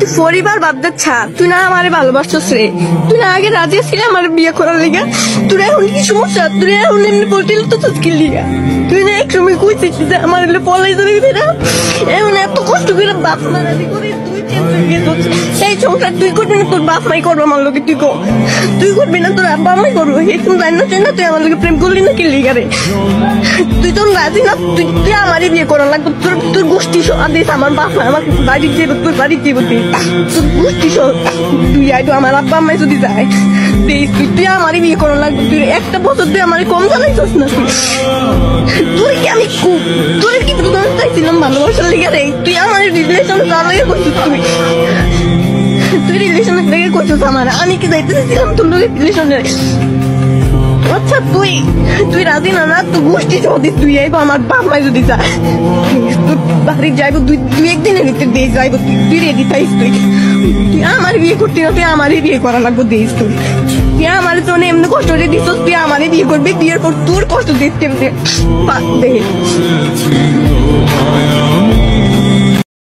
তুই পরিবার বাদ দে ছাড়, তুই না আমারে ভালোবাসছিস রে, তুই না আগে রাজি ছিলি আমার বিয়ে করার লিগা, তোর এখন কি সমস্যা? তুই এখন এমনি বলছিল তো কি লিগা? তুই না এক সময় কইছিস যে আমার এগুলো পলাই ধরে না, এমন এত কষ্ট করে বাপ মা রাজি করে তুই সেই সংসার তুই করবি না, তোর বাপ মাই করবো আমার লোকে, তুই করবি না, তোর আব্বা মাই করবো। এরকম জানি না না তুই আমার লোকে প্রেম করলি না কি লিগা রে? তুই তো রাজি না, তুই আমারই বিয়ে করার লাগবে, তোর গোষ্ঠী আদেশ আমার বাপ মা আমার বাড়ি যাবো, তোর বাড়ি যাবো, তোর গোষ্ঠী তুই আইতো আমার আব্বা আম্মাই যদি যায় তুই আমারই বিয়ে করার লাগবে। তুই একটা বছর তুই আমার কম জানাইছিস না, তুই কি আমি তোর কি চাইছিলাম ভালোবাসার লিগে রে? তুই আমার রিলেশন চালাইয়া করছিস, তুই রিলেশনের লেগে করছিস আমার, আমি কি যাইতে চাইছিলাম তোর লোকের রিলেশনে? আচ্ছা তুই রাজি না না, তুই গোষ্ঠী যদি তুই আইবো আমার বাপ মাই যদি যায় তোর বাড়ি যাইবো, তুই একদিনের ভিতরে দিয়ে যাইবো, তুই রেডি থাইস, তুই আমার বিয়ে করতে না, তুই আমারই বিয়ে করা লাগবো দিস, তুই আমার জন্য এমনি কষ্ট দিয়ে দিস, তুই আমারই বিয়ে করবি, বিয়ের পর তোর কষ্ট দিস দেখে